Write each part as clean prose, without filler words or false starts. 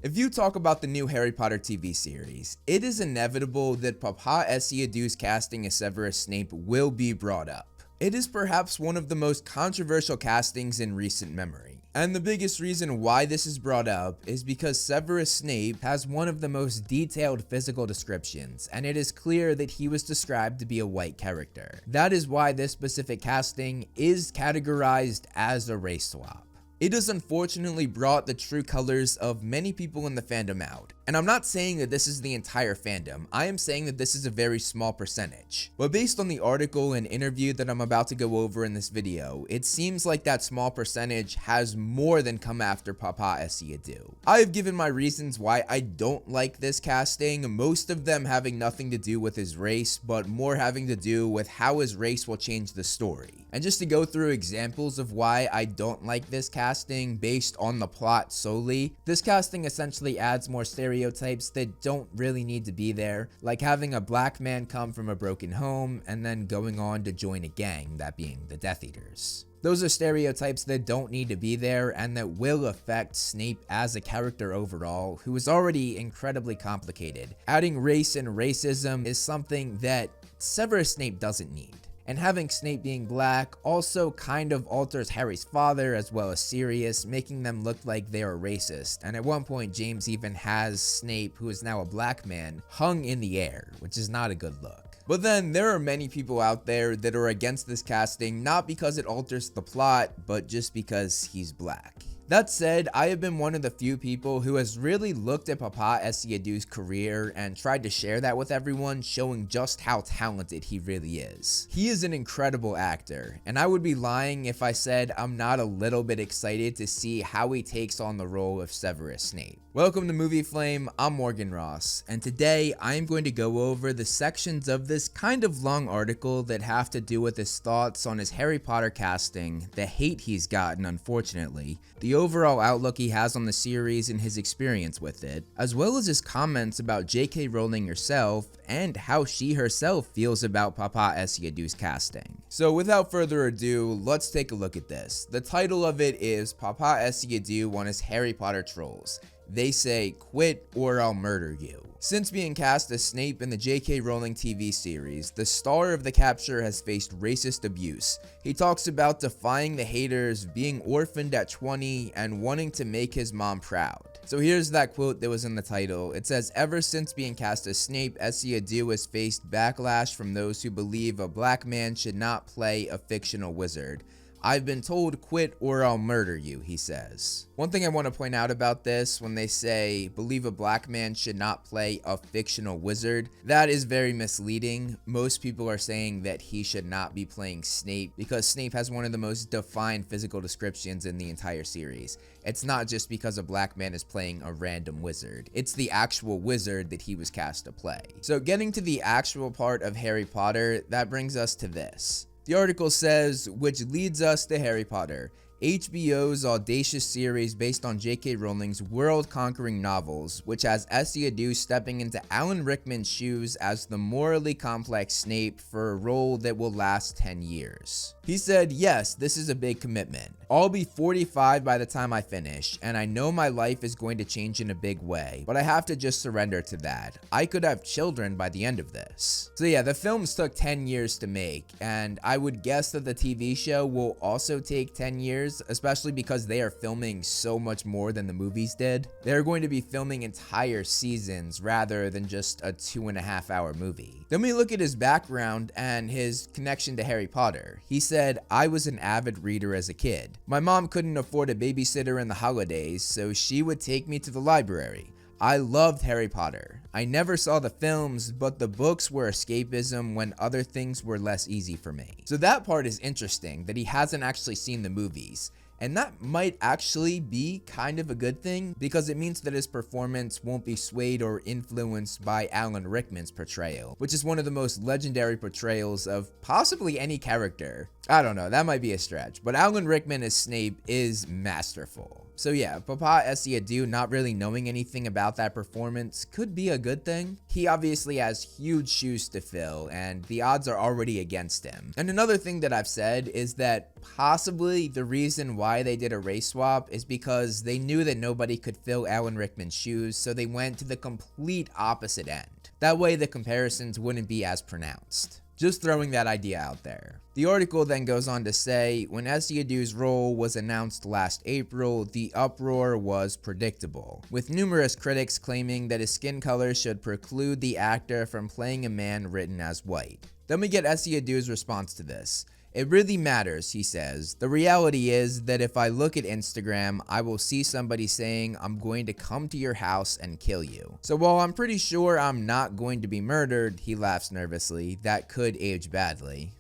If you talk about the new Harry Potter TV series, it is inevitable that Paapa Essiedu's casting as Severus Snape will be brought up. It is perhaps one of the most controversial castings in recent memory. And the biggest reason why this is brought up is because Severus Snape has one of the most detailed physical descriptions, and it is clear that he was described to be a white character. That is why this specific casting is categorized as a race swap. It has unfortunately brought the true colors of many people in the fandom out. And I'm not saying that this is the entire fandom, I am saying that this is a very small percentage. But based on the article and interview that I'm about to go over in this video, it seems like that small percentage has more than come after Paapa Essiedu. I have given my reasons why I don't like this casting, most of them having nothing to do with his race, but more having to do with how his race will change the story. And just to go through examples of why I don't like this casting based on the plot solely, this casting essentially adds more stereotypes that don't really need to be there, like having a black man come from a broken home and then going on to join a gang, that being the Death Eaters. Those are stereotypes that don't need to be there and that will affect Snape as a character overall, who is already incredibly complicated. Adding race and racism is something that Severus Snape doesn't need. And having Snape being black also kind of alters Harry's father as well as Sirius, making them look like they are racist. And at one point, James even has Snape, who is now a black man, hung in the air, which is not a good look. But then there are many people out there that are against this casting, not because it alters the plot, but just because he's black. That said, I have been one of the few people who has really looked at Paapa Essiedu's career and tried to share that with everyone, showing just how talented he really is. He is an incredible actor, and I would be lying if I said I'm not a little bit excited to see how he takes on the role of Severus Snape. Welcome to Movie Flame, I'm Morgan Ross, and today I am going to go over the sections of this kind of long article that have to do with his thoughts on his Harry Potter casting, the hate he's gotten unfortunately, the overall outlook he has on the series and his experience with it, as well as his comments about J.K. Rowling herself and how she herself feels about Paapa Essiedu's casting. So without further ado, let's take a look at this. The title of it is Paapa Essiedu on his Harry Potter trolls. They say, "Quit or I'll murder you." Since being cast as Snape in the J.K. Rowling TV series, the star of the capture has faced racist abuse. He talks about defying the haters, being orphaned at 20, and wanting to make his mom proud. So here's that quote that was in the title. It says, "Ever since being cast as Snape, Essiedu has faced backlash from those who believe a black man should not play a fictional wizard. I've been told quit or I'll murder you," he says. One thing I want to point out about this, when they say believe a black man should not play a fictional wizard, that is very misleading. Most people are saying that he should not be playing Snape because Snape has one of the most defined physical descriptions in the entire series. It's not just because a black man is playing a random wizard. It's the actual wizard that he was cast to play. So getting to the actual part of Harry Potter, that brings us to this. The article says, which leads us to Harry Potter, HBO's audacious series based on J.K. Rowling's world-conquering novels, which has Essiedu stepping into Alan Rickman's shoes as the morally complex Snape for a role that will last 10 years. He said, "Yes, this is a big commitment. I'll be 45 by the time I finish, and I know my life is going to change in a big way, but I have to just surrender to that. I could have children by the end of this." So yeah, the films took 10 years to make, and I would guess that the TV show will also take 10 years, especially because they are filming so much more than the movies did. They're going to be filming entire seasons rather than just a 2.5-hour movie. Then we look at his background and his connection to Harry Potter. He said, "I was an avid reader as a kid. My mom couldn't afford a babysitter in the holidays, so she would take me to the library. I loved Harry Potter. I never saw the films, but the books were escapism when other things were less easy for me." So that part is interesting, that he hasn't actually seen the movies. And that might actually be kind of a good thing, because it means that his performance won't be swayed or influenced by Alan Rickman's portrayal, which is one of the most legendary portrayals of possibly any character. I don't know, that might be a stretch, but Alan Rickman as Snape is masterful. So yeah, Paapa Essiedu not really knowing anything about that performance could be a good thing. He obviously has huge shoes to fill and the odds are already against him. And another thing that I've said is that possibly the reason why they did a race swap is because they knew that nobody could fill Alan Rickman's shoes, so they went to the complete opposite end. That way the comparisons wouldn't be as pronounced. Just throwing that idea out there. The article then goes on to say, when Essiedu's role was announced last April, the uproar was predictable, with numerous critics claiming that his skin color should preclude the actor from playing a man written as white. Then we get Essiedu's response to this. It really matters, he says. The reality is that if I look at Instagram, I will see somebody saying, I'm going to come to your house and kill you. So while I'm pretty sure I'm not going to be murdered, he laughs nervously, that could age badly.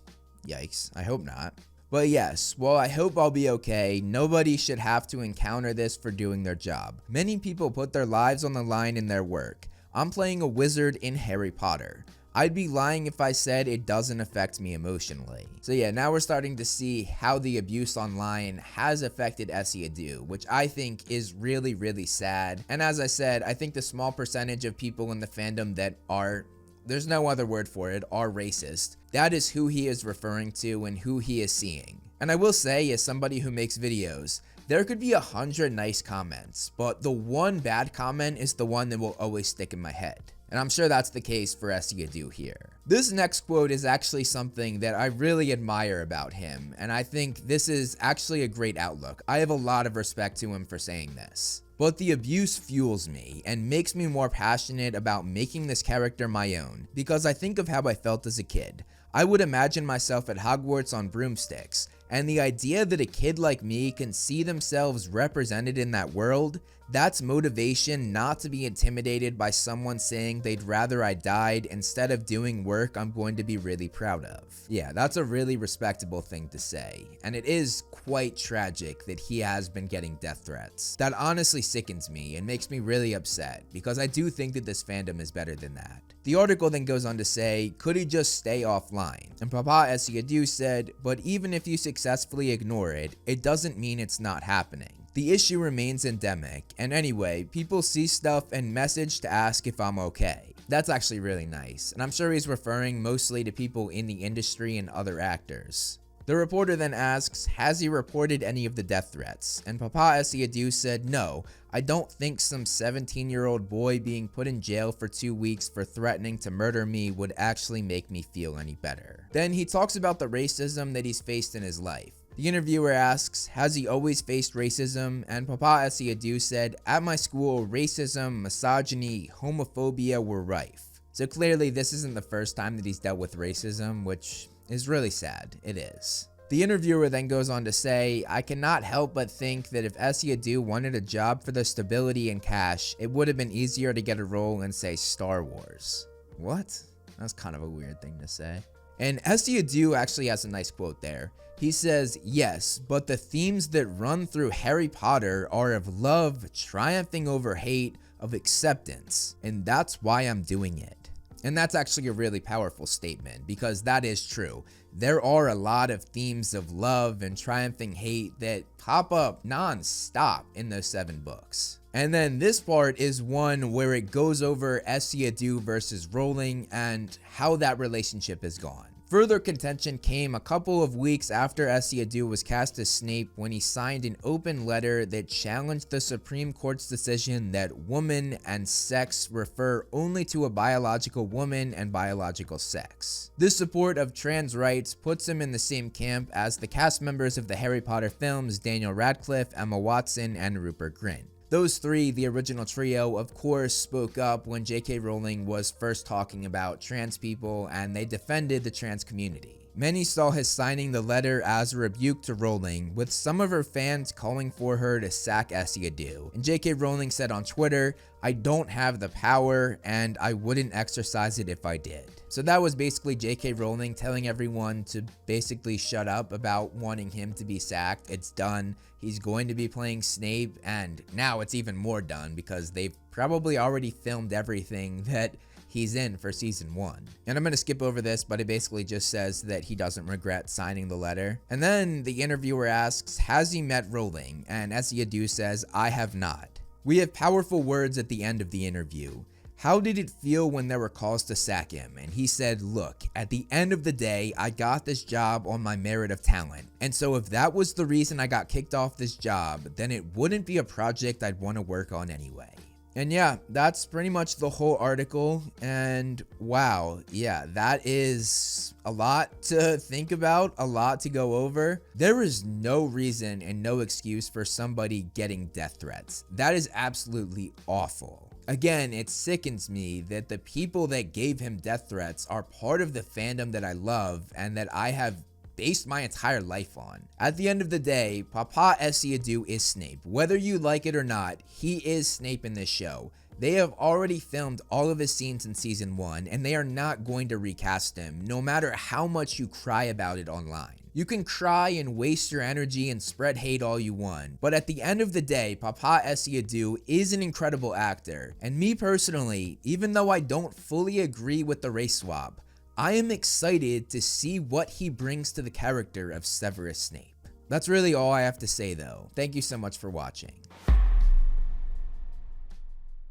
Yikes, I hope not. But yes, while I hope I'll be okay, nobody should have to encounter this for doing their job. Many people put their lives on the line in their work. I'm playing a wizard in Harry Potter. I'd be lying if I said it doesn't affect me emotionally. So yeah, now we're starting to see how the abuse online has affected Essiedu, which I think is really, really sad. And as I said, I think the small percentage of people in the fandom that are, there's no other word for it, are racist, that is who he is referring to and who he is seeing. And I will say, as somebody who makes videos, there could be 100 nice comments, but the one bad comment is the one that will always stick in my head. And I'm sure that's the case for Essiedu here. This next quote is actually something that I really admire about him, and I think this is actually a great outlook. I have a lot of respect to him for saying this. But the abuse fuels me and makes me more passionate about making this character my own, because I think of how I felt as a kid. I would imagine myself at Hogwarts on broomsticks, and the idea that a kid like me can see themselves represented in that world, that's motivation not to be intimidated by someone saying they'd rather I died instead of doing work I'm going to be really proud of. Yeah, that's a really respectable thing to say, and it is quite tragic that he has been getting death threats. That honestly sickens me and makes me really upset, because I do think that this fandom is better than that. The article then goes on to say, could he just stay offline? And Paapa Essiedu said, but even if you successfully ignore it, it doesn't mean it's not happening. The issue remains endemic, and anyway, people see stuff and message to ask if I'm okay. That's actually really nice, and I'm sure he's referring mostly to people in the industry and other actors. The reporter then asks, has he reported any of the death threats? And Paapa Essiedu said, no, I don't think some 17-year-old boy being put in jail for 2 weeks for threatening to murder me would actually make me feel any better. Then he talks about the racism that he's faced in his life. The interviewer asks, has he always faced racism? And Paapa Essiedu said, at my school, racism, misogyny, homophobia were rife. So clearly this isn't the first time that he's dealt with racism, which is really sad. It is. The interviewer then goes on to say, I cannot help but think that if Essiedu wanted a job for the stability and cash, it would have been easier to get a role in, say, Star Wars. What? That's kind of a weird thing to say. And Essiedu actually has a nice quote there. He says, yes, but the themes that run through Harry Potter are of love triumphing over hate, of acceptance, and that's why I'm doing it. And that's actually a really powerful statement, because that is true. There are a lot of themes of love and triumphing hate that pop up non-stop in those 7 books. And then this part is one where it goes over Essiedu versus Rowling and how that relationship has gone. Further contention came a couple of weeks after Essiedu was cast as Snape, when he signed an open letter that challenged the Supreme Court's decision that woman and sex refer only to a biological woman and biological sex. This support of trans rights puts him in the same camp as the cast members of the Harry Potter films Daniel Radcliffe, Emma Watson, and Rupert Grint. Those 3, the original trio, of course spoke up when J.K. Rowling was first talking about trans people, and they defended the trans community. Many saw his signing the letter as a rebuke to Rowling, with some of her fans calling for her to sack Essiedu. And J.K. Rowling said on Twitter, I don't have the power, and I wouldn't exercise it if I did. So that was basically J.K. Rowling telling everyone to basically shut up about wanting him to be sacked. It's done. He's going to be playing Snape, and now it's even more done because they've probably already filmed everything that he's in for season 1. And I'm gonna skip over this, but it basically just says that he doesn't regret signing the letter. And then the interviewer asks, has he met Rowling? And Essiedu says, I have not. We have powerful words at the end of the interview. How did it feel when there were calls to sack him? And he said, look, at the end of the day, I got this job on my merit of talent. And so if that was the reason I got kicked off this job, then it wouldn't be a project I'd want to work on anyway. And yeah, that's pretty much the whole article. And wow, yeah, that is a lot to think about, a lot to go over. There is no reason and no excuse for somebody getting death threats. That is absolutely awful. Again, it sickens me that the people that gave him death threats are part of the fandom that I love and that I have based my entire life on. At the end of the day, Paapa Essiedu is Snape. Whether you like it or not, he is Snape in this show. They have already filmed all of his scenes in season 1, and they are not going to recast him, no matter how much you cry about it online. You can cry and waste your energy and spread hate all you want, but at the end of the day, Paapa Essiedu is an incredible actor, and me personally, even though I don't fully agree with the race swap, I am excited to see what he brings to the character of Severus Snape. That's really all I have to say though. Thank you so much for watching.